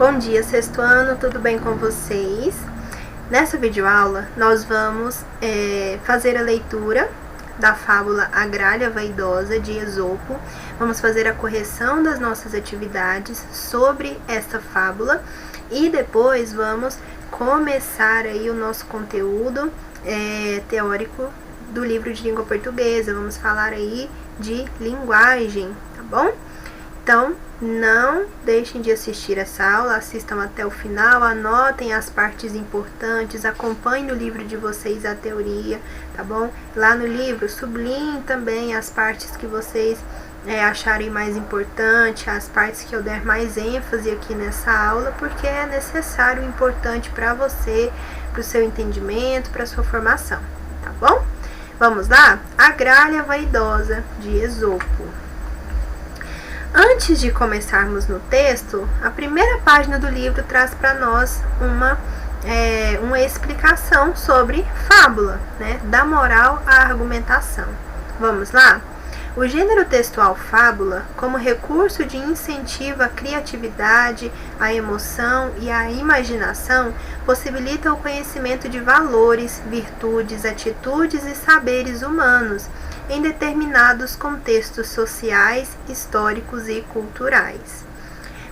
Bom dia, sexto ano, tudo bem com vocês? Nessa videoaula, nós vamos fazer a leitura da fábula A Gralha Vaidosa, de Esopo. Vamos fazer a correção das nossas atividades sobre esta fábula e depois vamos começar aí o nosso conteúdo teórico do livro de língua portuguesa. Vamos falar aí de linguagem, tá bom? Então, não deixem de assistir essa aula, assistam até o final, anotem as partes importantes, acompanhem no livro de vocês a teoria, tá bom? Lá no livro, sublinhem também as partes que vocês acharem mais importante, as partes que eu der mais ênfase aqui nessa aula, porque é necessário e importante para você, para o seu entendimento, para a sua formação, tá bom? Vamos lá? A Gralha Vaidosa, de Esopo. Antes de começarmos no texto, a primeira página do livro traz para nós uma explicação sobre fábula, né? Da moral à argumentação. Vamos lá? O gênero textual fábula, como recurso de incentivo à criatividade, à emoção e à imaginação, possibilita o conhecimento de valores, virtudes, atitudes e saberes humanos, em determinados contextos sociais, históricos e culturais.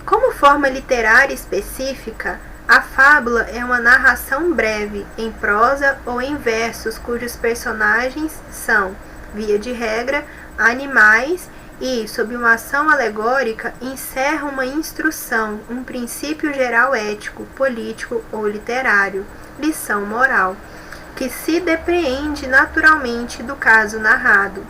Como forma literária específica, a fábula é uma narração breve, em prosa ou em versos, cujos personagens são, via de regra, animais e, sob uma ação alegórica, encerra uma instrução, um princípio geral ético, político ou literário, lição moral, que se depreende naturalmente do caso narrado.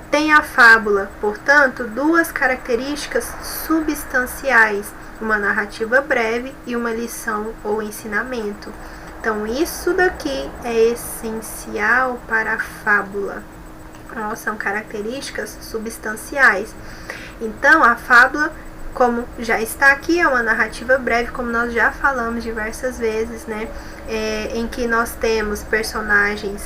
Tem a fábula, portanto, duas características substanciais, uma narrativa breve e uma lição ou ensinamento. Então, isso daqui é essencial para a fábula. São características substanciais. Então, a fábula, como já está aqui, é uma narrativa breve, como nós já falamos diversas vezes, né? Em que nós temos personagens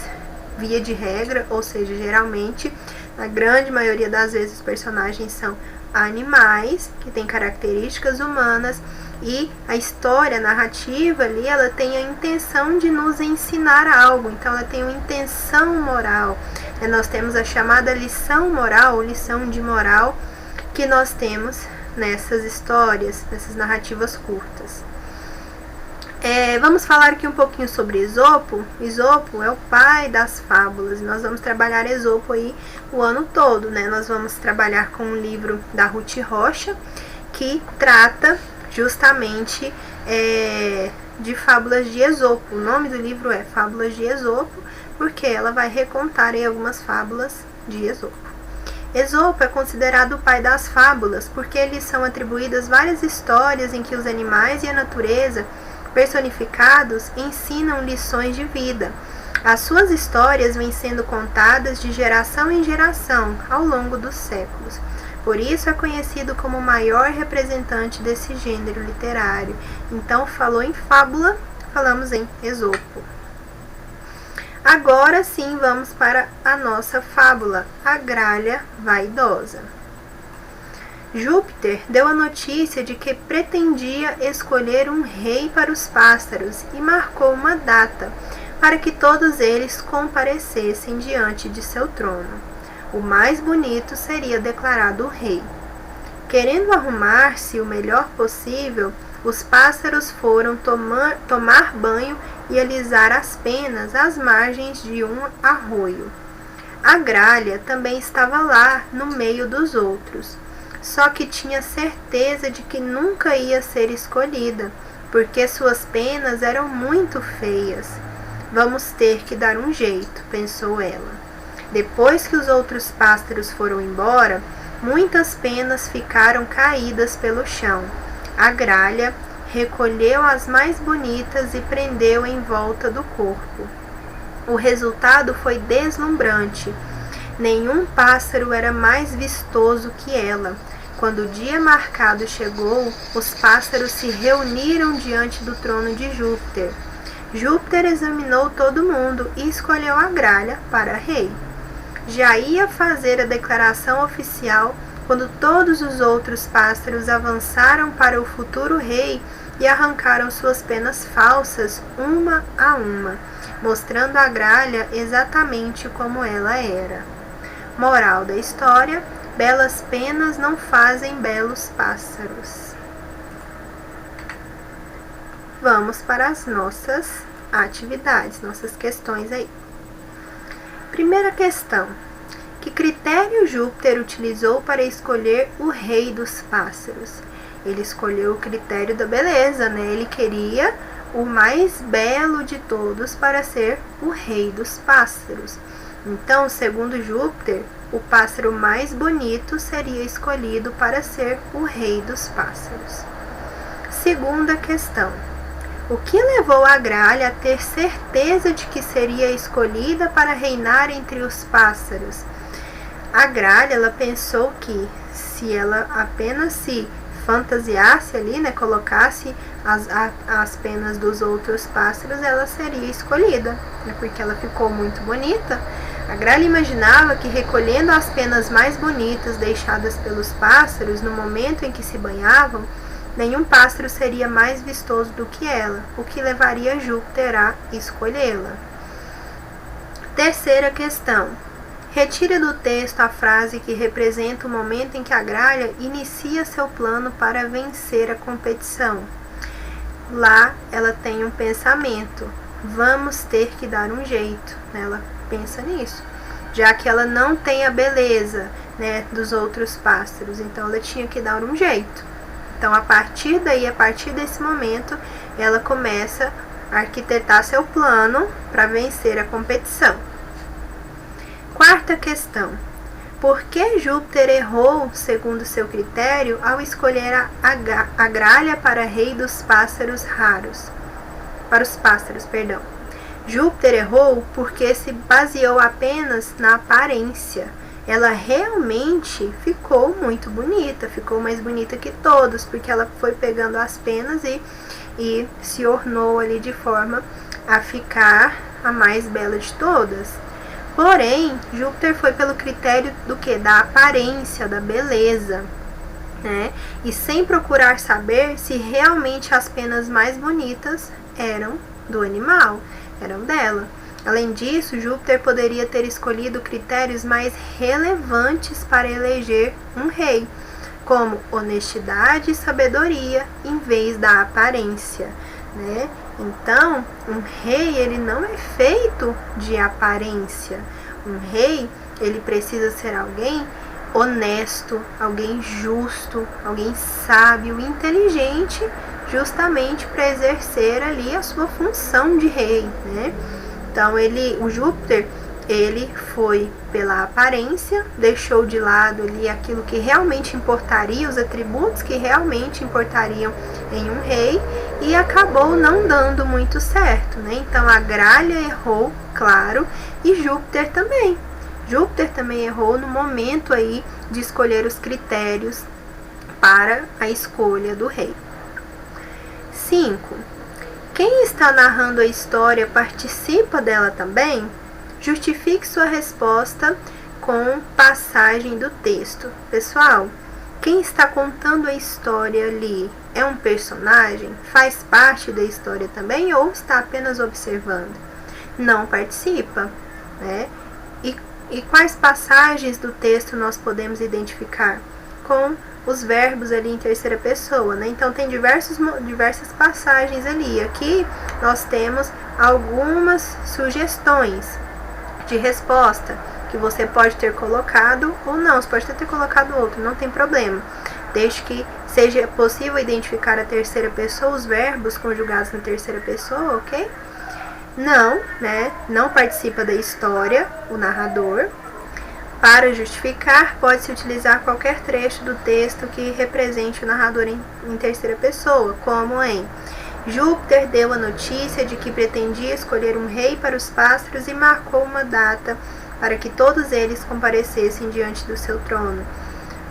via de regra, ou seja, geralmente, na grande maioria das vezes, os personagens são animais, que têm características humanas, e a história, a narrativa ali, ela tem a intenção de nos ensinar algo, então ela tem uma intenção moral. Nós temos a chamada lição moral, ou lição de moral, que nós temos nessas histórias, nessas narrativas curtas. Vamos falar aqui um pouquinho sobre Esopo. Esopo é o pai das fábulas. Nós vamos trabalhar Esopo aí o ano todo, né? Nós vamos trabalhar com um livro da Ruth Rocha, que trata justamente de fábulas de Esopo. O nome do livro é Fábulas de Esopo, porque ela vai recontar aí algumas fábulas de Esopo. Esopo é considerado o pai das fábulas, porque lhe são atribuídas várias histórias em que os animais e a natureza personificados ensinam lições de vida. As suas histórias vêm sendo contadas de geração em geração ao longo dos séculos. Por isso é conhecido como o maior representante desse gênero literário. Então, falou em fábula, falamos em Esopo. Agora sim, vamos para a nossa fábula, A Gralha Vaidosa. Júpiter deu a notícia de que pretendia escolher um rei para os pássaros e marcou uma data para que todos eles comparecessem diante de seu trono. O mais bonito seria declarado rei. Querendo arrumar-se o melhor possível, os pássaros foram tomar banho e alisar as penas às margens de um arroio. A gralha também estava lá no meio dos outros, só que tinha certeza de que nunca ia ser escolhida, porque suas penas eram muito feias. Vamos ter que dar um jeito, pensou ela. Depois que os outros pássaros foram embora, muitas penas ficaram caídas pelo chão. A gralha recolheu as mais bonitas e prendeu em volta do corpo. O resultado foi deslumbrante. Nenhum pássaro era mais vistoso que ela. Quando o dia marcado chegou, os pássaros se reuniram diante do trono de Júpiter. Júpiter examinou todo mundo e escolheu a gralha para rei. Já ia fazer a declaração oficial quando todos os outros pássaros avançaram para o futuro rei e arrancaram suas penas falsas uma a uma, mostrando a gralha exatamente como ela era. Moral da história: belas penas não fazem belos pássaros. Vamos para as nossas atividades, nossas questões aí. Primeira questão: que critério Júpiter utilizou para escolher o rei dos pássaros? Ele escolheu o critério da beleza, né? Ele queria o mais belo de todos para ser o rei dos pássaros. Então, segundo Júpiter, o pássaro mais bonito seria escolhido para ser o rei dos pássaros. Segunda questão: o que levou a gralha a ter certeza de que seria escolhida para reinar entre os pássaros? A gralha, ela pensou que se ela apenas se fantasiasse ali, né, colocasse as penas dos outros pássaros, ela seria escolhida, né, porque ela ficou muito bonita. A gralha imaginava que recolhendo as penas mais bonitas deixadas pelos pássaros no momento em que se banhavam, nenhum pássaro seria mais vistoso do que ela, o que levaria Júpiter a escolhê-la. Terceira questão: retire do texto a frase que representa o momento em que a gralha inicia seu plano para vencer a competição. Lá ela tem um pensamento: vamos ter que dar um jeito. Ela pensa nisso, já que ela não tem a beleza, né, dos outros pássaros, então ela tinha que dar um jeito. Então, a partir daí, a partir desse momento, ela começa a arquitetar seu plano para vencer a competição. Quarta questão: por que Júpiter errou, segundo seu critério, ao escolher a gralha para rei dos pássaros raros? Para os pássaros, perdão. Júpiter errou porque se baseou apenas na aparência. Ela realmente ficou muito bonita, ficou mais bonita que todos, porque ela foi pegando as penas e se ornou ali de forma a ficar a mais bela de todas. Porém, Júpiter foi pelo critério do que? Da aparência, da beleza, né? E sem procurar saber se realmente as penas mais bonitas eram do animal, eram dela. Além disso, Júpiter poderia ter escolhido critérios mais relevantes para eleger um rei, como honestidade e sabedoria, em vez da aparência, né? Então, um rei, ele não é feito de aparência. Um rei, ele precisa ser alguém honesto, alguém justo, alguém sábio, inteligente, justamente para exercer ali a sua função de rei, né? Então, o Júpiter, ele foi pela aparência, deixou de lado ali aquilo que realmente importaria, os atributos que realmente importariam em um rei, e acabou não dando muito certo, né? Então, a gralha errou, claro, e Júpiter também. Júpiter também errou no momento aí de escolher os critérios para a escolha do rei. 5. Quem está narrando a história participa dela também? Justifique sua resposta com passagem do texto. Pessoal, quem está contando a história ali é um personagem? Faz parte da história também ou está apenas observando? Não participa, né? E quais passagens do texto nós podemos identificar? Com os verbos ali em terceira pessoa, né? Então, tem diversas passagens ali. Aqui, nós temos algumas sugestões de resposta que você pode ter colocado ou não. Você pode ter colocado outro, não tem problema. Desde que seja possível identificar a terceira pessoa, os verbos conjugados na terceira pessoa, ok? Não, né? Não participa da história, o narrador. Para justificar, pode-se utilizar qualquer trecho do texto que represente o narrador em terceira pessoa, como em: Júpiter deu a notícia de que pretendia escolher um rei para os pássaros e marcou uma data para que todos eles comparecessem diante do seu trono.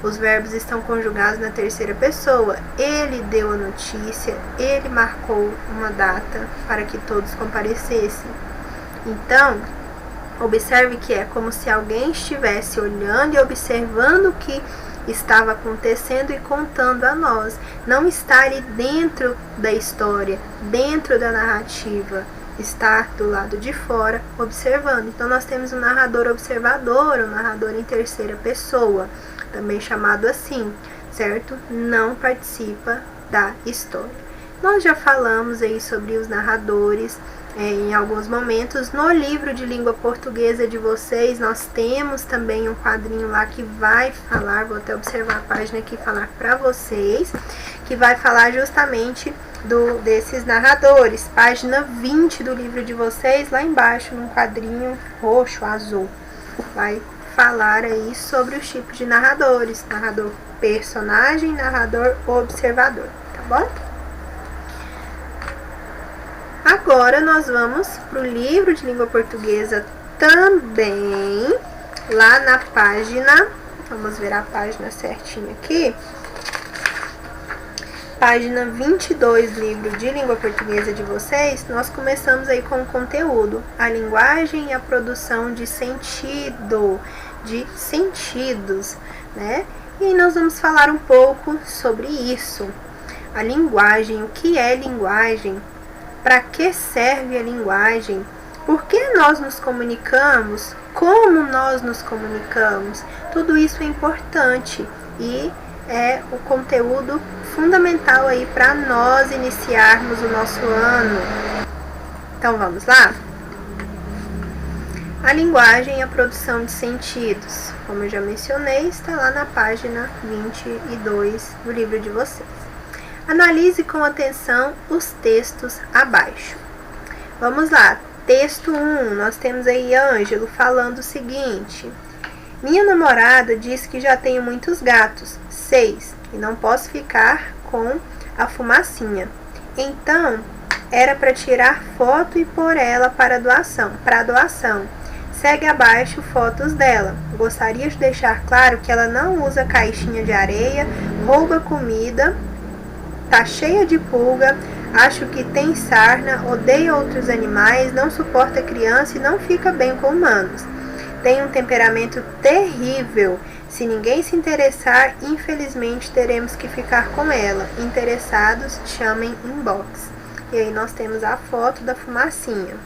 Os verbos estão conjugados na terceira pessoa. Ele deu a notícia, ele marcou uma data para que todos comparecessem. Então, observe que é como se alguém estivesse olhando e observando o que estava acontecendo e contando a nós. Não está ali dentro da história, dentro da narrativa, está do lado de fora observando. Então nós temos um narrador observador, um narrador em terceira pessoa, também chamado assim, certo? Não participa da história. Nós já falamos aí sobre os narradores em alguns momentos. No livro de língua portuguesa de vocês, nós temos também um quadrinho lá que vai falar, vou até observar a página aqui, falar para vocês, que vai falar justamente desses narradores. Página 20 do livro de vocês, lá embaixo, num quadrinho roxo, azul, vai falar aí sobre os tipos de narradores: narrador personagem, narrador observador, tá bom? Agora nós vamos para o livro de língua portuguesa também, lá na página, vamos ver a página certinha aqui, página 22 do livro de língua portuguesa de vocês. Nós começamos aí com o conteúdo, a linguagem e a produção de sentido, de sentidos, né? E nós vamos falar um pouco sobre isso. A linguagem, o que é linguagem? Para que serve a linguagem? Por que nós nos comunicamos? Como nós nos comunicamos? Tudo isso é importante e é o conteúdo fundamental aí para nós iniciarmos o nosso ano. Então vamos lá? A linguagem e a produção de sentidos, como eu já mencionei, está lá na página 22 do livro de vocês. Analise com atenção os textos abaixo. Vamos lá, texto 1, nós temos aí Ângelo falando o seguinte: minha namorada diz que já tenho muitos gatos, 6, e não posso ficar com a fumacinha. Então, era para tirar foto e pôr ela para doação. Segue abaixo fotos dela. Gostaria de deixar claro que ela não usa caixinha de areia, rouba comida, tá cheia de pulga, acho que tem sarna, odeia outros animais, não suporta criança e não fica bem com humanos. Tem um temperamento terrível. Se ninguém se interessar, infelizmente teremos que ficar com ela. Interessados, chamem inbox. E aí nós temos a foto da fumacinha.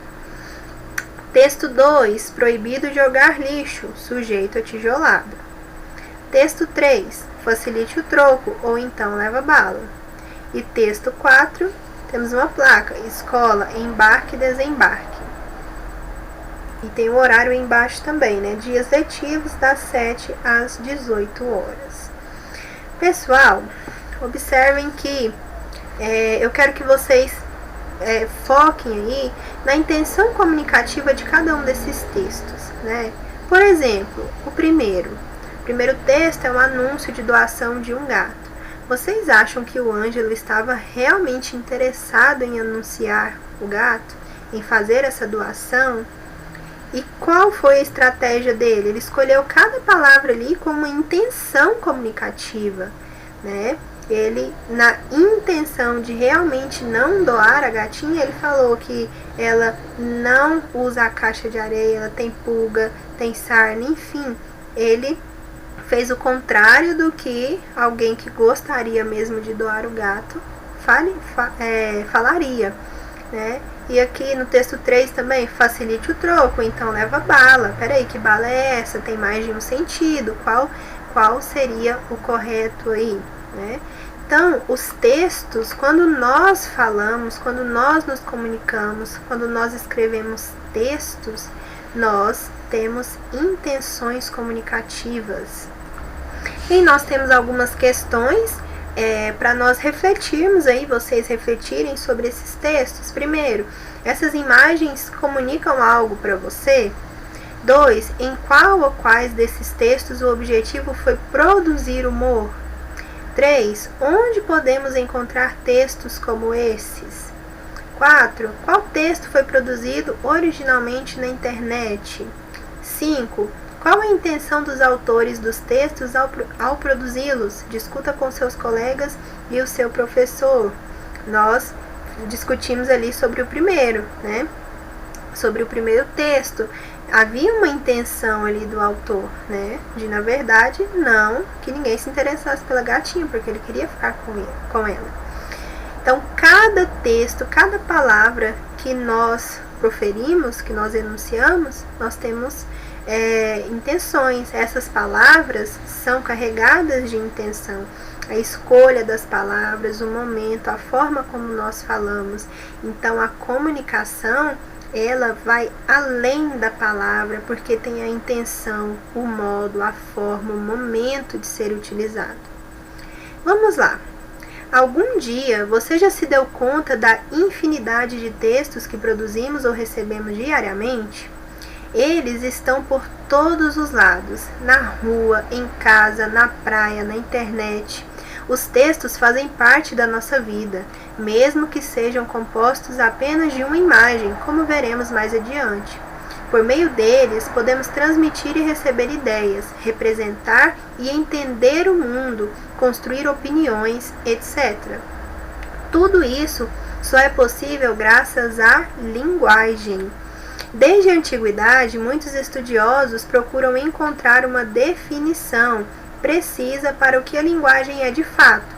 Texto 2. Proibido jogar lixo, sujeito a tijolada. Texto 3. Facilite o troco ou então leva bala. E texto 4, temos uma placa: escola, embarque e desembarque. E tem o horário embaixo também, né? Dias letivos das 7 às 18 horas. Pessoal, observem que eu quero que vocês foquem aí na intenção comunicativa de cada um desses textos, né? Por exemplo, o primeiro texto é um anúncio de doação de um gato. Vocês acham que o Ângelo estava realmente interessado em anunciar o gato, em fazer essa doação? E qual foi a estratégia dele? Ele escolheu cada palavra ali com uma intenção comunicativa, né? Ele, na intenção de realmente não doar a gatinha, ele falou que ela não usa a caixa de areia, ela tem pulga, tem sarna, enfim, ele fez o contrário do que alguém que gostaria mesmo de doar o gato falaria, né? E aqui no texto 3 também, facilite o troco, então leva bala. Peraí, que bala é essa? Tem mais de um sentido. Qual seria o correto aí, né? Então, os textos, quando nós falamos, quando nós nos comunicamos, quando nós escrevemos textos, nós temos intenções comunicativas. E nós temos algumas questões para nós refletirmos aí, vocês refletirem sobre esses textos. Primeiro, essas imagens comunicam algo para você? 2, em qual ou quais desses textos o objetivo foi produzir humor? 3, onde podemos encontrar textos como esses? 4, qual texto foi produzido originalmente na internet? 5, qual a intenção dos autores dos textos ao produzi-los? Discuta com seus colegas e o seu professor. Nós discutimos ali sobre o primeiro, né? Sobre o primeiro texto. havia uma intenção ali do autor, né? De, na verdade, não que ninguém se interessasse pela gatinha, porque ele queria ficar com ela. Então, cada texto, cada palavra que nós proferimos, que nós enunciamos, nós temos intenções. Essas palavras são carregadas de intenção. A escolha das palavras, o momento, a forma como nós falamos. Então, a comunicação, ela vai além da palavra, porque tem a intenção, o modo, a forma, o momento de ser utilizado. Vamos lá. Algum dia você já se deu conta da infinidade de textos que produzimos ou recebemos diariamente? Eles estão por todos os lados, na rua, em casa, na praia, na internet. Os textos fazem parte da nossa vida, mesmo que sejam compostos apenas de uma imagem, como veremos mais adiante. Por meio deles, podemos transmitir e receber ideias, representar e entender o mundo, construir opiniões, etc. Tudo isso só é possível graças à linguagem. Desde a antiguidade, muitos estudiosos procuram encontrar uma definição precisa para o que a linguagem é de fato.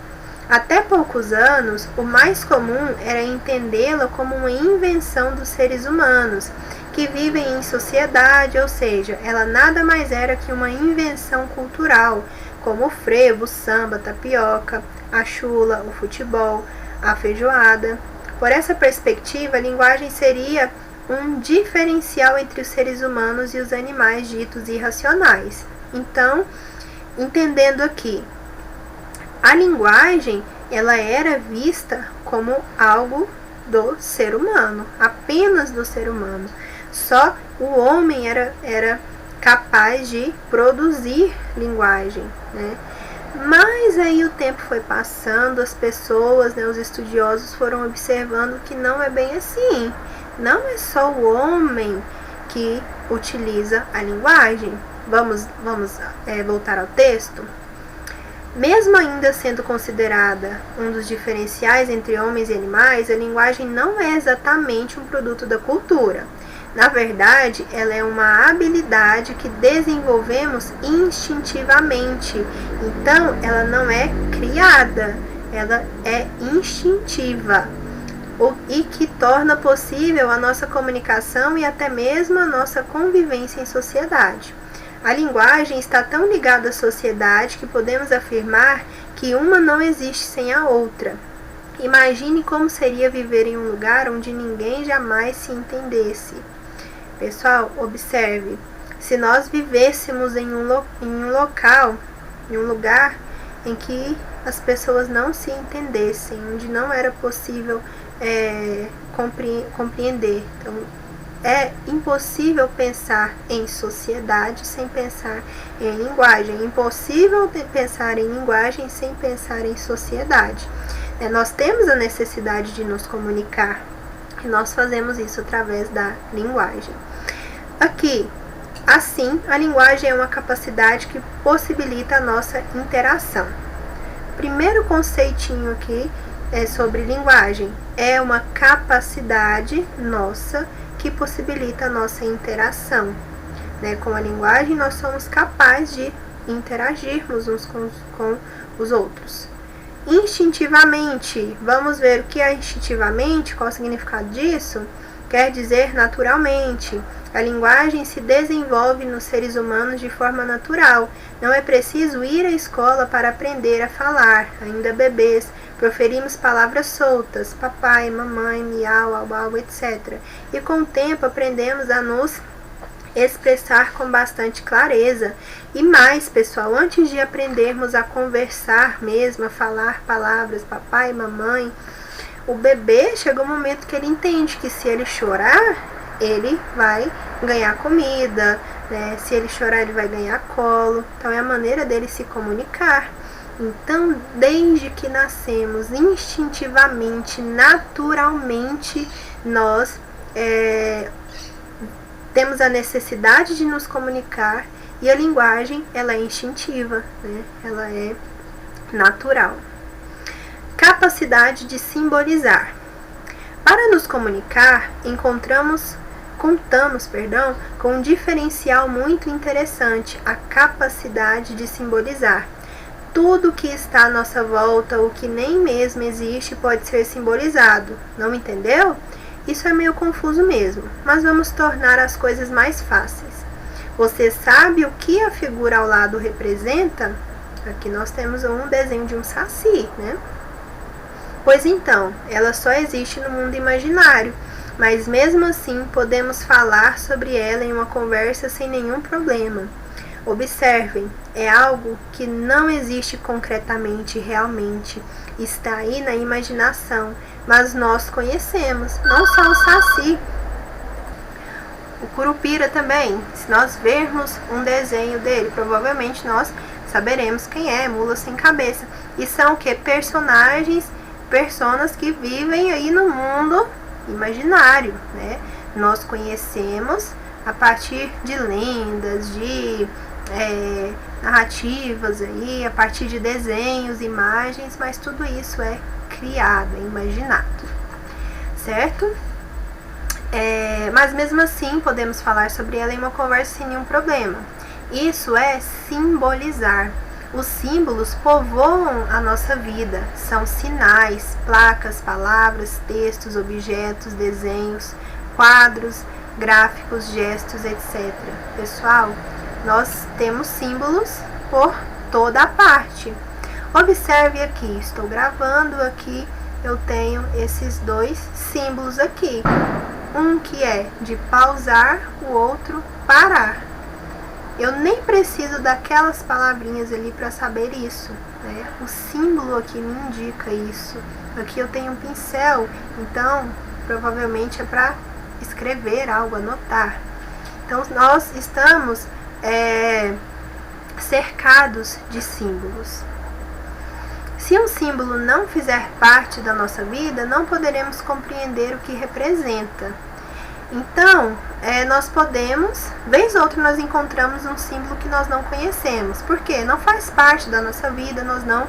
Até poucos anos, o mais comum era entendê-la como uma invenção dos seres humanos, que vivem em sociedade, ou seja, ela nada mais era que uma invenção cultural, como o frevo, o samba, a tapioca, a chula, o futebol, a feijoada. Por essa perspectiva, a linguagem seria um diferencial entre os seres humanos e os animais ditos irracionais. Então, entendendo aqui, a linguagem, ela era vista como algo do ser humano, apenas do ser humano. Só o homem era capaz de produzir linguagem, né? Mas aí o tempo foi passando, as pessoas, né, os estudiosos foram observando que não é bem assim. Não é só o homem que utiliza a linguagem. Vamos voltar ao texto? Mesmo ainda sendo considerada um dos diferenciais entre homens e animais, a linguagem não é exatamente um produto da cultura. Na verdade, ela é uma habilidade que desenvolvemos instintivamente. Então, ela não é criada, ela é instintiva, e que torna possível a nossa comunicação e até mesmo a nossa convivência em sociedade. A linguagem está tão ligada à sociedade que podemos afirmar que uma não existe sem a outra. Imagine como seria viver em um lugar onde ninguém jamais se entendesse. Pessoal, observe, se nós vivêssemos em um lugar em que as pessoas não se entendessem, onde não era possível compreender. Então, é impossível pensar em sociedade sem pensar em linguagem. É impossível pensar em linguagem sem pensar em sociedade. Nós temos a necessidade de nos comunicar e nós fazemos isso através da linguagem. Aqui, assim, a linguagem é uma capacidade que possibilita a nossa interação. Primeiro conceitinho aqui sobre linguagem. É uma capacidade nossa que possibilita a nossa interação. Com a linguagem, nós somos capazes de interagirmos uns com os outros. Instintivamente, vamos ver o que é instintivamente, qual é o significado disso? Quer dizer naturalmente. A linguagem se desenvolve nos seres humanos de forma natural. Não é preciso ir à escola para aprender a falar. Ainda bebês, proferimos palavras soltas, papai, mamãe, miau, au, au, etc. E com o tempo aprendemos a nos expressar com bastante clareza. E mais, pessoal, antes de aprendermos a conversar mesmo, a falar palavras, papai, mamãe, o bebê chega um momento que ele entende que se ele chorar, ele vai ganhar comida, né? Se ele chorar, ele vai ganhar colo. Então, é a maneira dele se comunicar. Então, desde que nascemos, instintivamente, naturalmente, nós temos a necessidade de nos comunicar, e a linguagem, ela é instintiva, né? Ela é natural. Capacidade de simbolizar. Para nos comunicar, encontramos contamos, com um diferencial muito interessante, a capacidade de simbolizar. Tudo que está à nossa volta, o que nem mesmo existe, pode ser simbolizado. Não entendeu? Isso é meio confuso mesmo, mas vamos tornar as coisas mais fáceis. Você sabe o que a figura ao lado representa? Aqui nós temos um desenho de um saci, né? Pois então, ela só existe no mundo imaginário, mas mesmo assim podemos falar sobre ela em uma conversa sem nenhum problema. Observem, é algo que não existe concretamente, realmente, está aí na imaginação, mas nós conhecemos, não só o saci, o curupira também. Se nós vermos um desenho dele, provavelmente nós saberemos quem é, mula sem cabeça. E são o que? Personas que vivem aí no mundo imaginário, né? Nós conhecemos a partir de lendas, de narrativas aí, a partir de desenhos, imagens, mas tudo isso é criado, é imaginado, certo? Mas mesmo assim podemos falar sobre ela em uma conversa sem nenhum problema. Isso é simbolizar. Os símbolos povoam a nossa vida, são sinais, placas, palavras, textos, objetos, desenhos, quadros, gráficos, gestos, etc. Pessoal, nós temos símbolos por toda a parte. Observe aqui, estou gravando aqui, eu tenho esses dois símbolos aqui. Um que é de pausar, o outro parar. Eu nem preciso daquelas palavrinhas ali para saber isso, né? O símbolo aqui me indica isso. Aqui eu tenho um pincel, então provavelmente é para escrever algo, anotar. Então nós estamos cercados de símbolos. Se um símbolo não fizer parte da nossa vida, não poderemos compreender o que representa. Então, nós podemos, vez ou outra nós encontramos um símbolo que nós não conhecemos. Por quê? Não faz parte da nossa vida, nós não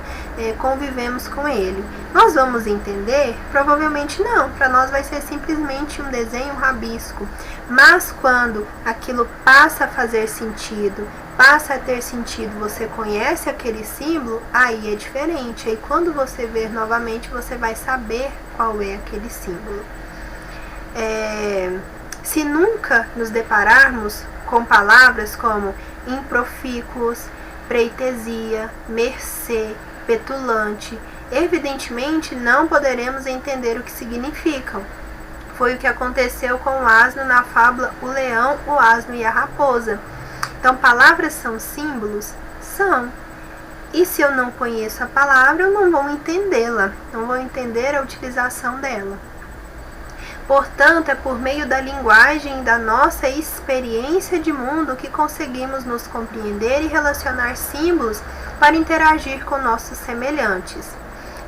convivemos com ele. Nós vamos entender? Provavelmente não. Para nós vai ser simplesmente um desenho, um rabisco. Mas quando aquilo passa a fazer sentido, passa a ter sentido, você conhece aquele símbolo, aí é diferente. Aí quando você ver novamente, você vai saber qual é aquele símbolo. Se nunca nos depararmos com palavras como improfícuos, preitesia, mercê, petulante, evidentemente não poderemos entender o que significam. Foi o que aconteceu com o asno na fábula O Leão, o Asno e a Raposa. Então, palavras são símbolos? São. E se eu não conheço a palavra, eu não vou entendê-la, não vou entender a utilização dela. Portanto, é por meio da linguagem e da nossa experiência de mundo que conseguimos nos compreender e relacionar símbolos para interagir com nossos semelhantes,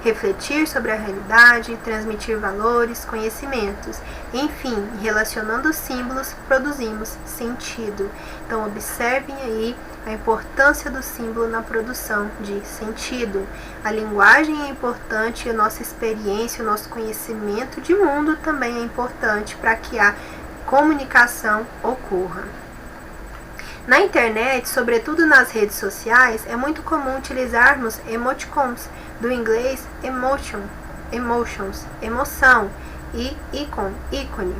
refletir sobre a realidade, transmitir valores, conhecimentos. Enfim, relacionando símbolos, produzimos sentido. Então, observem aí a importância do símbolo na produção de sentido. A linguagem é importante, a nossa experiência, o nosso conhecimento de mundo também é importante para que a comunicação ocorra. Na internet, sobretudo nas redes sociais, é muito comum utilizarmos emoticons, do inglês emotions, emoção, e ícone,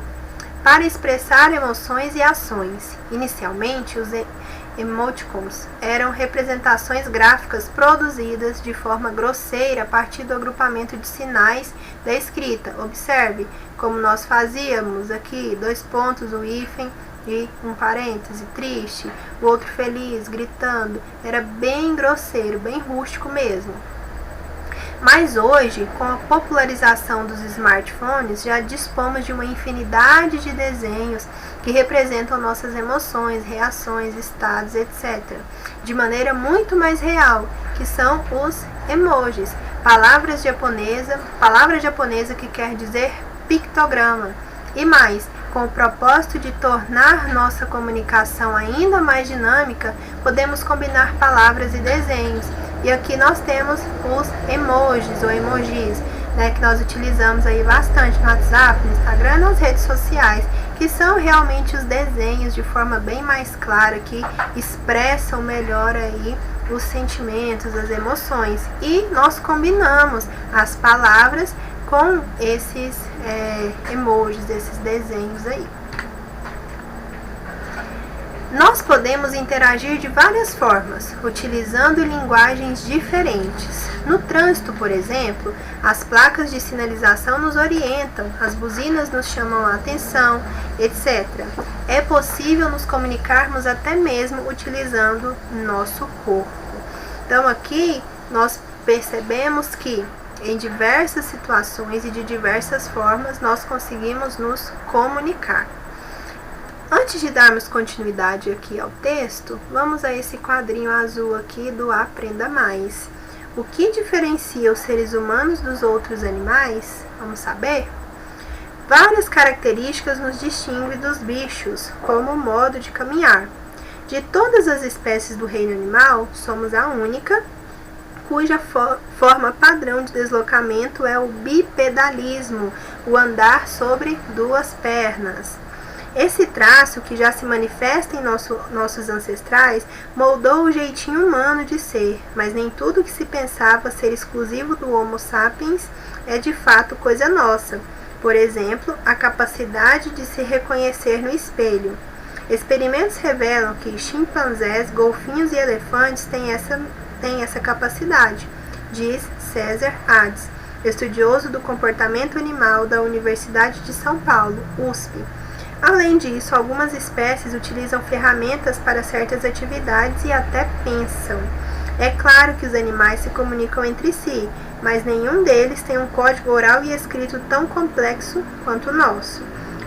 para expressar emoções e ações. Inicialmente, os emoticons eram representações gráficas produzidas de forma grosseira a partir do agrupamento de sinais da escrita. Observe como nós fazíamos aqui, 2 pontos, o hífen e um parêntese, triste, o outro feliz, gritando. Era bem grosseiro, bem rústico mesmo. Mas hoje, com a popularização dos smartphones, já dispomos de uma infinidade de desenhos que representam nossas emoções, reações, estados, etc. De maneira muito mais real, que são os emojis, palavra japonesa que quer dizer pictograma. E mais, com o propósito de tornar nossa comunicação ainda mais dinâmica, podemos combinar palavras e desenhos. E aqui nós temos os emojis ou emojis, né, que nós utilizamos aí bastante no WhatsApp, no Instagram, nas redes sociais. que são realmente os desenhos de forma bem mais clara, que expressam melhor aí os sentimentos, as emoções, e nós combinamos as palavras com esses emojis, esses desenhos aí. Nós podemos interagir de várias formas, utilizando linguagens diferentes. No trânsito, por exemplo, as placas de sinalização nos orientam, as buzinas nos chamam a atenção, etc. É possível nos comunicarmos até mesmo utilizando nosso corpo. Então aqui nós percebemos que em diversas situações e de diversas formas nós conseguimos nos comunicar. Antes de darmos continuidade aqui ao texto, vamos a esse quadrinho azul aqui do Aprenda Mais. O que diferencia os seres humanos dos outros animais? Vamos saber? Várias características nos distinguem dos bichos, como o modo de caminhar. De todas as espécies do reino animal, somos a única cuja forma padrão de deslocamento é o bipedalismo, o andar sobre duas pernas. Esse traço, que já se manifesta em nossos ancestrais, moldou o jeitinho humano de ser, mas nem tudo que se pensava ser exclusivo do Homo sapiens é de fato coisa nossa. Por exemplo, a capacidade de se reconhecer no espelho. Experimentos revelam que chimpanzés, golfinhos e elefantes têm essa capacidade, diz César Hades, estudioso do comportamento animal da Universidade de São Paulo, USP. Além disso, algumas espécies utilizam ferramentas para certas atividades e até pensam. É claro que os animais se comunicam entre si, mas nenhum deles tem um código oral e escrito tão complexo quanto o nosso.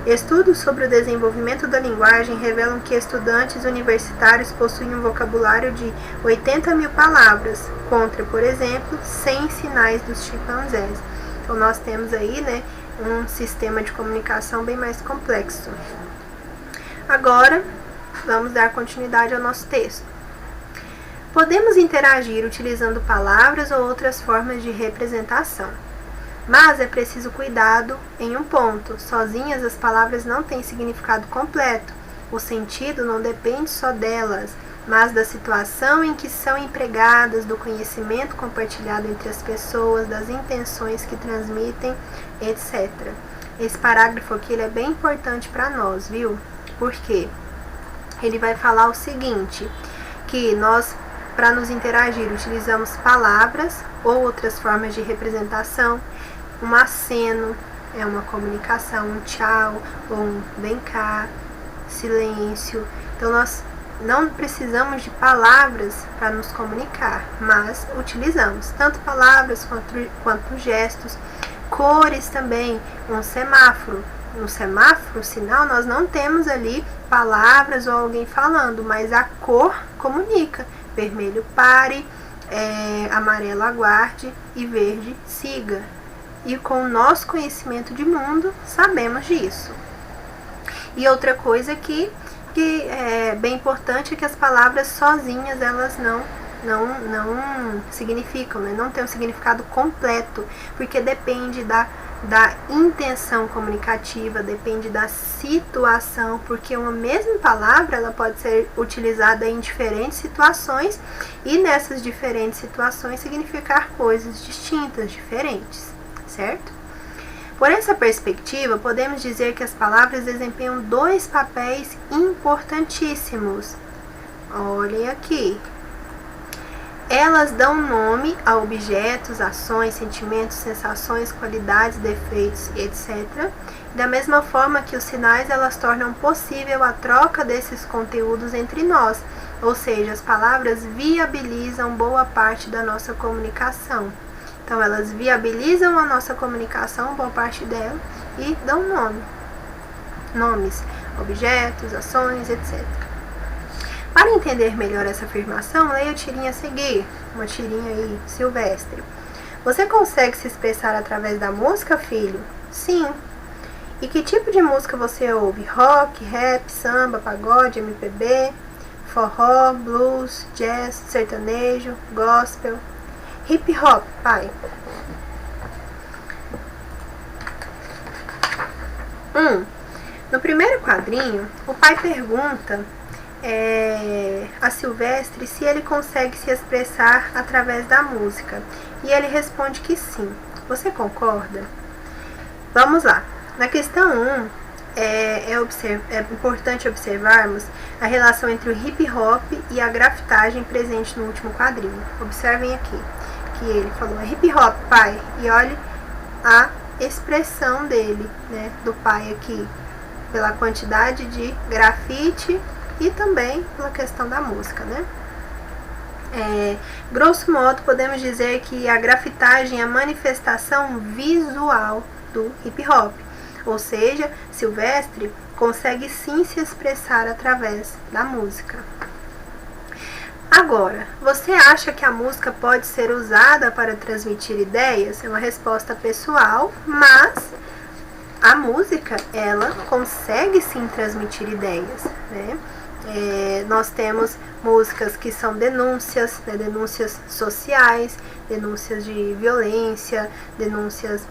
Estudos sobre o desenvolvimento da linguagem revelam que estudantes universitários possuem um vocabulário de 80 mil palavras, contra, por exemplo, 100 sinais dos chimpanzés. Então, nós temos aí, um sistema de comunicação bem mais complexo. Agora, vamos dar continuidade ao nosso texto. Podemos interagir utilizando palavras ou outras formas de representação. Mas é preciso cuidado em um ponto. Sozinhas as palavras não têm significado completo. O sentido não depende só delas, mas da situação em que são empregadas, do conhecimento compartilhado entre as pessoas, das intenções que transmitem, etc. Esse parágrafo aqui ele é bem importante para nós, viu? Porque ele vai falar o seguinte, que nós, para nos interagir, utilizamos palavras ou outras formas de representação. Um aceno é uma comunicação, um tchau, ou um vem cá, silêncio. Então, nós não precisamos de palavras para nos comunicar, mas utilizamos tanto palavras quanto gestos, cores também. Um semáforo, sinal, nós não temos ali palavras ou alguém falando, mas a cor comunica. Vermelho, pare, amarelo, aguarde, e verde, siga. E com o nosso conhecimento de mundo, sabemos disso. E outra coisa que é bem importante é que as palavras sozinhas, elas não significam, não tem um significado completo, porque depende da intenção comunicativa, depende da situação, porque uma mesma palavra ela pode ser utilizada em diferentes situações e nessas diferentes situações significar coisas distintas, diferentes, certo? Por essa perspectiva, podemos dizer que as palavras desempenham dois papéis importantíssimos. Olhem aqui. Elas dão nome a objetos, ações, sentimentos, sensações, qualidades, defeitos, etc. Da mesma forma que os sinais, elas tornam possível a troca desses conteúdos entre nós, ou seja, as palavras viabilizam boa parte da nossa comunicação. Então, elas viabilizam a nossa comunicação, boa parte dela, e dão nomes, objetos, ações, etc. Para entender melhor essa afirmação, leia a tirinha a seguir, uma tirinha aí, silvestre. Você consegue se expressar através da música, filho? Sim. E que tipo de música você ouve? Rock, rap, samba, pagode, MPB, forró, blues, jazz, sertanejo, gospel, hip hop, pai. 1. No primeiro quadrinho, o pai pergunta a Silvestre se ele consegue se expressar através da música. E ele responde que sim. Você concorda? Vamos lá. Na questão 1, é importante observarmos a relação entre o hip hop e a grafitagem presente no último quadrinho. Observem aqui que ele falou hip hop, pai, e olhe a expressão dele, né, do pai aqui, pela quantidade de grafite e também pela questão da música, né? Grosso modo, podemos dizer que a grafitagem é a manifestação visual do hip hop, ou seja, Silvestre consegue sim se expressar através da música. Agora, você acha que a música pode ser usada para transmitir ideias? É uma resposta pessoal, mas a música, ela consegue sim transmitir ideias, né? Nós temos músicas que são denúncias, né, denúncias sociais, denúncias de violência, denúncias,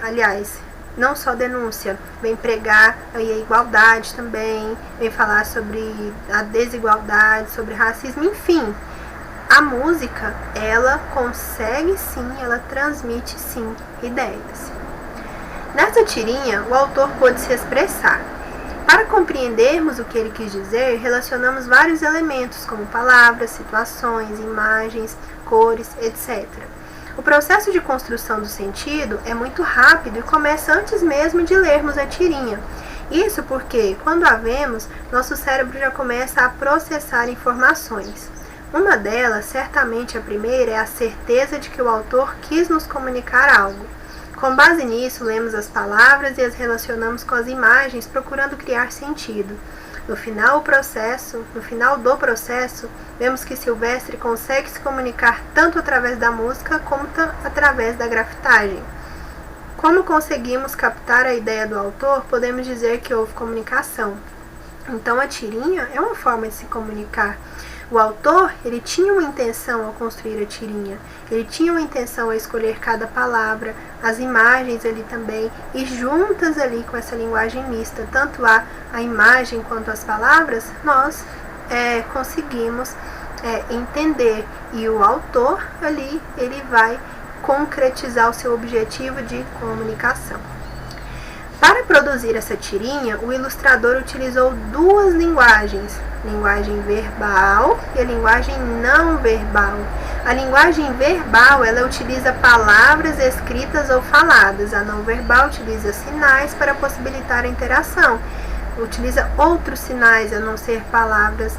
aliás, não só denúncia, vem pregar aí a igualdade também, vem falar sobre a desigualdade, sobre racismo, enfim. A música, ela consegue sim, ela transmite sim ideias. Nessa tirinha, o autor pôde se expressar. Para compreendermos o que ele quis dizer, relacionamos vários elementos, como palavras, situações, imagens, cores, etc. O processo de construção do sentido é muito rápido e começa antes mesmo de lermos a tirinha. Isso porque, quando a vemos, nosso cérebro já começa a processar informações. Uma delas, certamente a primeira, é a certeza de que o autor quis nos comunicar algo. Com base nisso, lemos as palavras e as relacionamos com as imagens, procurando criar sentido. No final do processo, vemos que Silvestre consegue se comunicar tanto através da música como através da grafitagem. Como conseguimos captar a ideia do autor, podemos dizer que houve comunicação. Então a tirinha é uma forma de se comunicar. O autor, ele tinha uma intenção ao construir a tirinha, ele tinha uma intenção ao escolher cada palavra, as imagens ali também, e juntas ali com essa linguagem mista, tanto a imagem quanto as palavras, nós conseguimos entender, e o autor ali, ele vai concretizar o seu objetivo de comunicação. Para produzir essa tirinha, o ilustrador utilizou duas linguagens, linguagem verbal e a linguagem não verbal. A linguagem verbal, ela utiliza palavras escritas ou faladas. A não verbal utiliza sinais para possibilitar a interação. Utiliza outros sinais a não ser palavras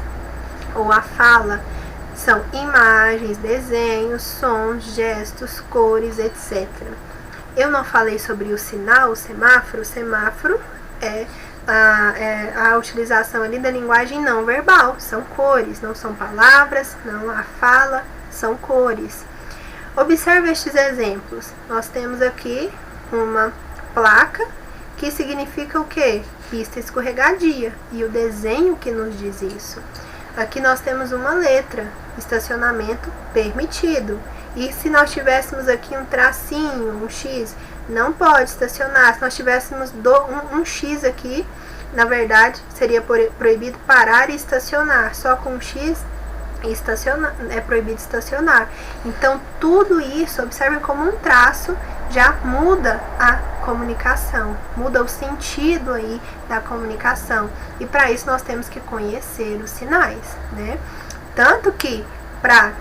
ou a fala. São imagens, desenhos, sons, gestos, cores, etc. Eu não falei sobre o sinal, o semáforo. O semáforo é a utilização ali da linguagem não verbal. São cores, não são palavras, não a fala, são cores. Observe estes exemplos. Nós temos aqui uma placa que significa o quê? Pista escorregadia. E o desenho que nos diz isso. Aqui nós temos uma letra, estacionamento permitido. E se nós tivéssemos aqui um tracinho, um X, não pode estacionar. Se nós tivéssemos um X aqui, na verdade, seria proibido parar e estacionar. Só com um X é proibido estacionar. Então, tudo isso, observem como um traço, já muda a comunicação, muda o sentido aí da comunicação. E para isso nós temos que conhecer os sinais, né? Tanto que para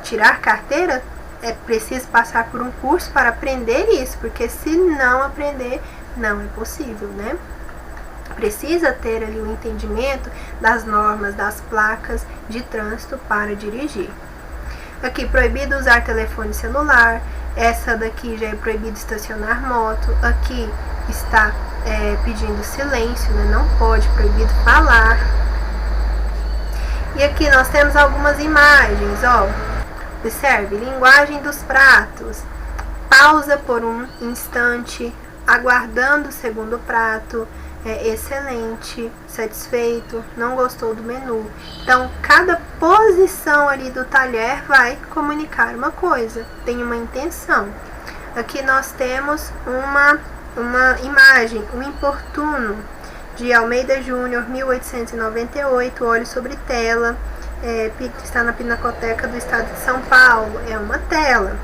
tirar carteira é preciso passar por um curso para aprender isso, porque se não aprender, não é possível, né? Precisa ter ali o entendimento das normas, das placas de trânsito para dirigir. Aqui, proibido usar telefone celular. Essa daqui já é proibido estacionar moto. Aqui está pedindo silêncio, né? Não pode, proibido falar. E aqui nós temos algumas imagens, ó. Observe, linguagem dos pratos. Pausa por um instante, aguardando o segundo prato. Excelente, satisfeito, não gostou do menu. Então, cada posição ali do talher vai comunicar uma coisa, tem uma intenção. Aqui nós temos uma uma imagem, o importuno, de Almeida Júnior, 1898, Óleo sobre Tela, está na Pinacoteca do Estado de São Paulo, é uma tela.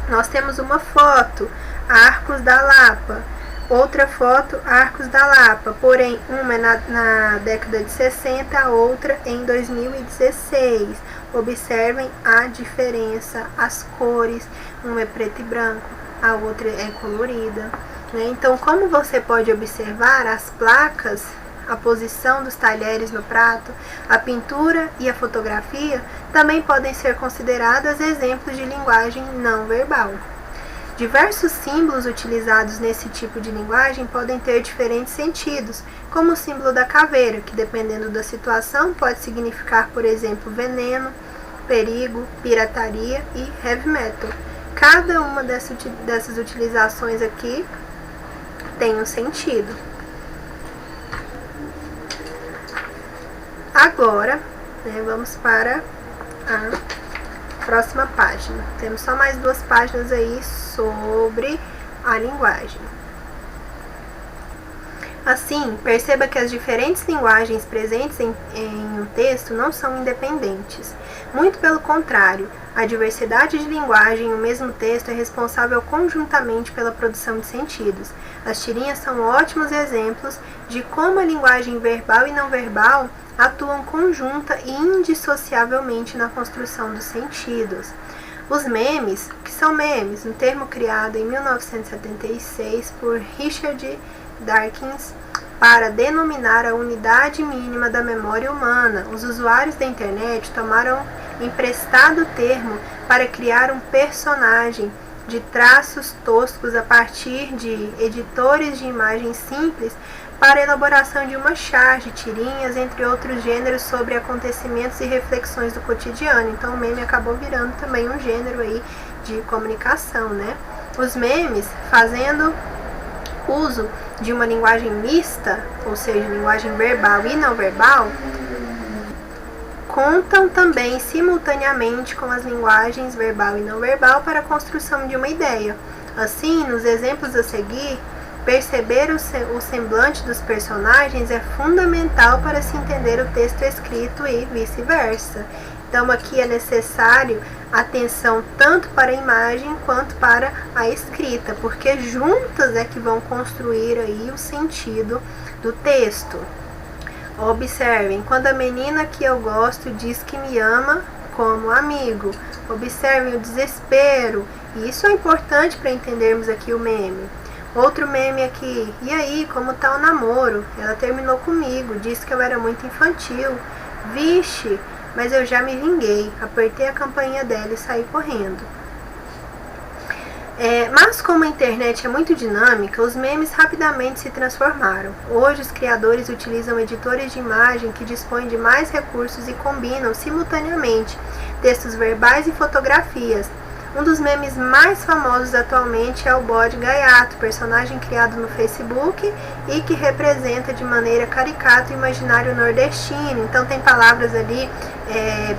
Nós temos uma foto, Arcos da Lapa, outra foto, Arcos da Lapa, porém uma é na década de 60, a outra em 2016. Observem a diferença, as cores, uma é preto e branco, a outra é colorida. Então, como você pode observar, as placas, a posição dos talheres no prato, a pintura e a fotografia também podem ser consideradas exemplos de linguagem não verbal. Diversos símbolos utilizados nesse tipo de linguagem podem ter diferentes sentidos, como o símbolo da caveira, que dependendo da situação pode significar, por exemplo, veneno, perigo, pirataria e heavy metal. Cada uma dessas utilizações aqui tem um sentido. Agora, vamos para a próxima página. Temos só mais 2 páginas aí sobre a linguagem. Assim, perceba que as diferentes linguagens presentes em um texto não são independentes. Muito pelo contrário, a diversidade de linguagem em um mesmo texto é responsável conjuntamente pela produção de sentidos. As tirinhas são ótimos exemplos de como a linguagem verbal e não verbal atuam conjunta e indissociavelmente na construção dos sentidos. Os memes, que são memes, um termo criado em 1976 por Richard Dawkins para denominar a unidade mínima da memória humana. Os usuários da internet tomaram emprestado o termo para criar um personagem de traços toscos a partir de editores de imagens simples para a elaboração de uma charge, tirinhas, entre outros gêneros sobre acontecimentos e reflexões do cotidiano. Então o meme acabou virando também um gênero aí de comunicação, né? Os memes, fazendo uso de uma linguagem mista, ou seja, linguagem verbal e não verbal, contam também simultaneamente com as linguagens verbal e não verbal para a construção de uma ideia. Assim, nos exemplos a seguir, perceber o semblante dos personagens é fundamental para se entender o texto escrito e vice-versa. Então, aqui é necessário atenção tanto para a imagem quanto para a escrita, porque juntas é que vão construir aí o sentido do texto. Observem, quando a menina que eu gosto diz que me ama como amigo. Observem o desespero, e isso é importante para entendermos aqui o meme. Outro meme aqui, e aí, como tá o namoro? Ela terminou comigo, disse que eu era muito infantil. Vixe, mas eu já me vinguei, apertei a campainha dela e saí correndo. Mas como a internet é muito dinâmica, os memes rapidamente se transformaram. Hoje os criadores utilizam editores de imagem que dispõem de mais recursos e combinam simultaneamente textos verbais e fotografias. Um dos memes mais famosos atualmente é o Bode Gaiato, personagem criado no Facebook e que representa de maneira caricata o imaginário nordestino. Então tem palavras ali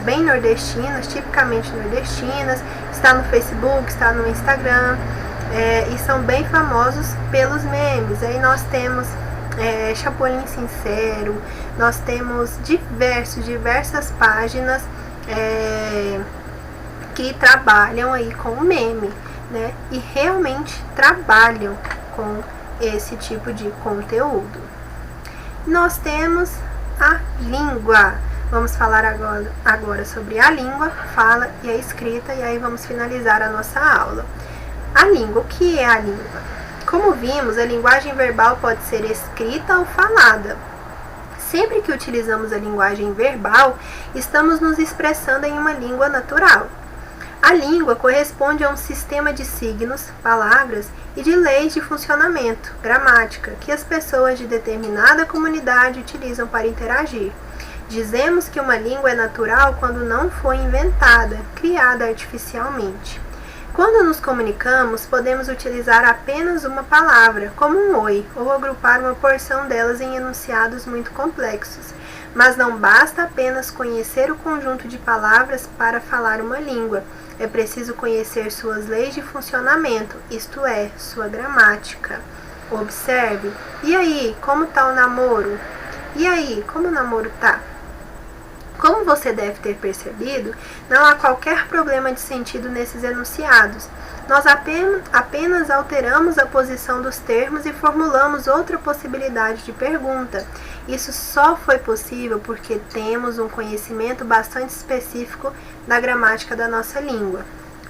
bem nordestinas, tipicamente nordestinas, está no Facebook, está no Instagram, e são bem famosos pelos memes. Aí nós temos Chapolin Sincero, nós temos diversas páginas que trabalham aí com o meme, né? E realmente trabalham com esse tipo de conteúdo. Nós temos a língua. Vamos falar agora sobre a língua, fala e a escrita, e aí vamos finalizar a nossa aula. A língua, o que é a língua? Como vimos, a linguagem verbal pode ser escrita ou falada. Sempre que utilizamos a linguagem verbal, estamos nos expressando em uma língua natural. A língua corresponde a um sistema de signos, palavras e de leis de funcionamento, gramática, que as pessoas de determinada comunidade utilizam para interagir. Dizemos que uma língua é natural quando não foi inventada, criada artificialmente. Quando nos comunicamos, podemos utilizar apenas uma palavra, como um oi, ou agrupar uma porção delas em enunciados muito complexos. Mas não basta apenas conhecer o conjunto de palavras para falar uma língua. É preciso conhecer suas leis de funcionamento, isto é, sua gramática. Observe. E aí, como está o namoro? E aí, como o namoro está? Como você deve ter percebido, não há qualquer problema de sentido nesses enunciados. Nós apenas alteramos a posição dos termos e formulamos outra possibilidade de pergunta. Isso só foi possível porque temos um conhecimento bastante específico da gramática da nossa língua.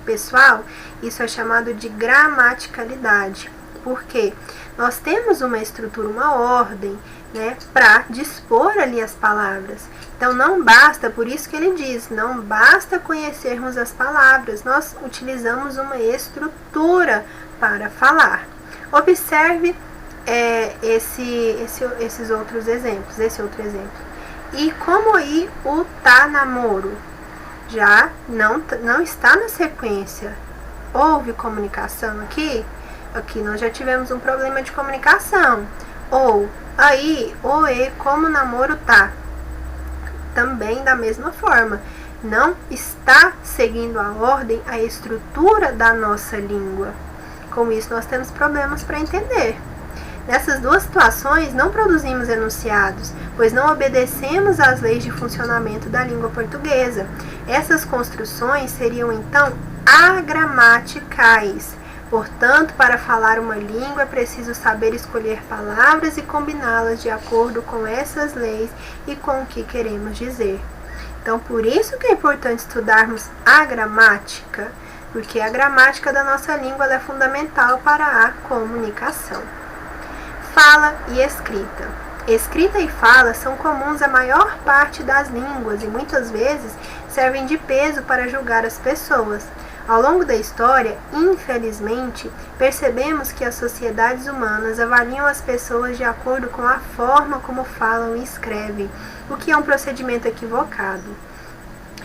Pessoal, isso é chamado de gramaticalidade. Por quê? Nós temos uma estrutura, uma ordem, para dispor ali as palavras. Então não basta, por isso que ele diz, não basta conhecermos as palavras, nós utilizamos uma estrutura para falar. Observe esses outros exemplos, esse outro exemplo. E como aí o tá namoro já não está na sequência? Houve comunicação aqui? Aqui nós já tivemos um problema de comunicação. Ou aí, oi, como o namoro tá? Também da mesma forma, não está seguindo a ordem, a estrutura da nossa língua. Com isso, nós temos problemas para entender. Nessas duas situações, não produzimos enunciados, pois não obedecemos às leis de funcionamento da língua portuguesa. Essas construções seriam, então, agramaticais. Portanto, para falar uma língua é preciso saber escolher palavras e combiná-las de acordo com essas leis e com o que queremos dizer. Então, por isso que é importante estudarmos a gramática, porque a gramática da nossa língua é fundamental para a comunicação. Fala e escrita. Escrita e fala são comuns à maior parte das línguas e muitas vezes servem de peso para julgar as pessoas. Ao longo da história, infelizmente, percebemos que as sociedades humanas avaliam as pessoas de acordo com a forma como falam e escrevem, o que é um procedimento equivocado.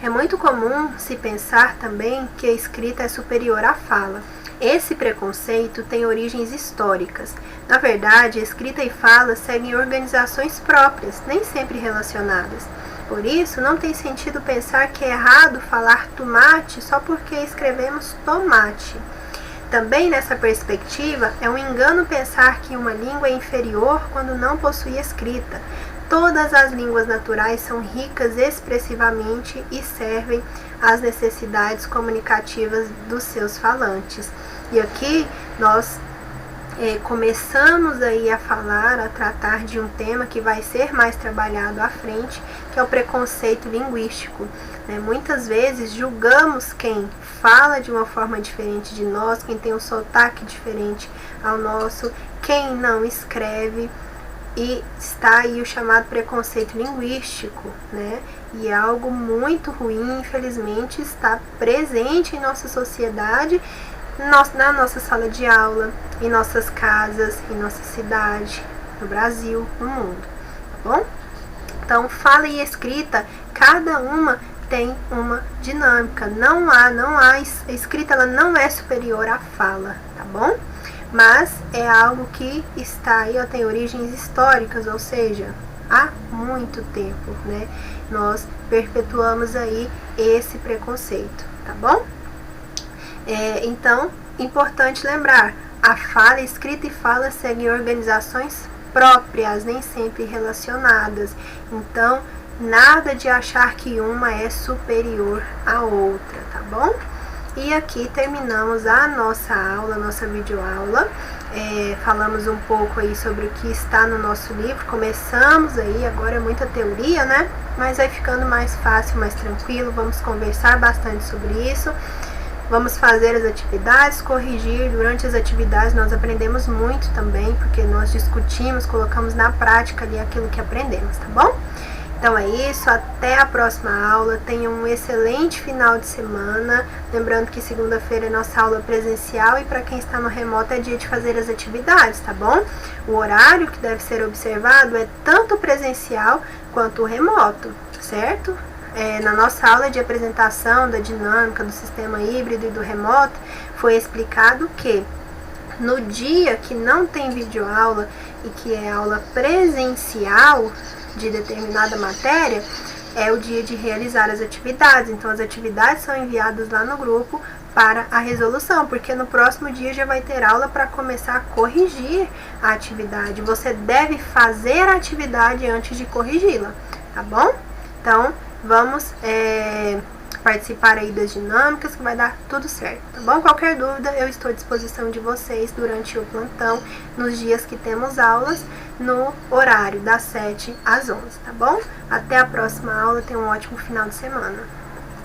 É muito comum se pensar também que a escrita é superior à fala. Esse preconceito tem origens históricas. Na verdade, a escrita e fala seguem organizações próprias, nem sempre relacionadas. Por isso, não tem sentido pensar que é errado falar tomate só porque escrevemos tomate. Também nessa perspectiva, é um engano pensar que uma língua é inferior quando não possui escrita. Todas as línguas naturais são ricas expressivamente e servem às necessidades comunicativas dos seus falantes. E aqui nós começamos aí a falar, a tratar de um tema que vai ser mais trabalhado à frente, que é o preconceito linguístico. Muitas vezes julgamos quem fala de uma forma diferente de nós, quem tem um sotaque diferente ao nosso, quem não escreve, e está aí o chamado preconceito linguístico, E é algo muito ruim, infelizmente, está presente em nossa sociedade, na nossa sala de aula, em nossas casas, em nossa cidade, no Brasil, no mundo, tá bom? Então, fala e escrita, cada uma tem uma dinâmica, não há, a escrita ela não é superior à fala, tá bom? Mas é algo que está aí, tem origens históricas, ou seja, há muito tempo, Nós perpetuamos aí esse preconceito, tá bom? Então, importante lembrar, a fala, escrita e fala seguem organizações próprias, nem sempre relacionadas. Então, nada de achar que uma é superior à outra, tá bom? E aqui terminamos a nossa aula, nossa videoaula. Falamos um pouco aí sobre o que está no nosso livro. Começamos aí, agora é muita teoria, Mas vai ficando mais fácil, mais tranquilo. Vamos conversar bastante sobre isso. Vamos fazer as atividades, corrigir. Durante as atividades nós aprendemos muito também, porque nós discutimos, colocamos na prática ali aquilo que aprendemos, tá bom? Então é isso, até a próxima aula, tenham um excelente final de semana, lembrando que segunda-feira é nossa aula presencial e para quem está no remoto é dia de fazer as atividades, tá bom? O horário que deve ser observado é tanto presencial quanto o remoto, certo? Na nossa aula de apresentação da dinâmica do sistema híbrido e do remoto, foi explicado que No dia que não tem videoaula e que é aula presencial de determinada matéria, é o dia de realizar as atividades. Então, as atividades são enviadas lá no grupo para a resolução, porque no próximo dia já vai ter aula para começar a corrigir a atividade. Você deve fazer a atividade antes de corrigi-la, tá bom? Então, vamos participar aí das dinâmicas, que vai dar tudo certo, tá bom? Qualquer dúvida, eu estou à disposição de vocês durante o plantão, nos dias que temos aulas, no horário das 7 às 11, tá bom? Até a próxima aula, tenham um ótimo final de semana.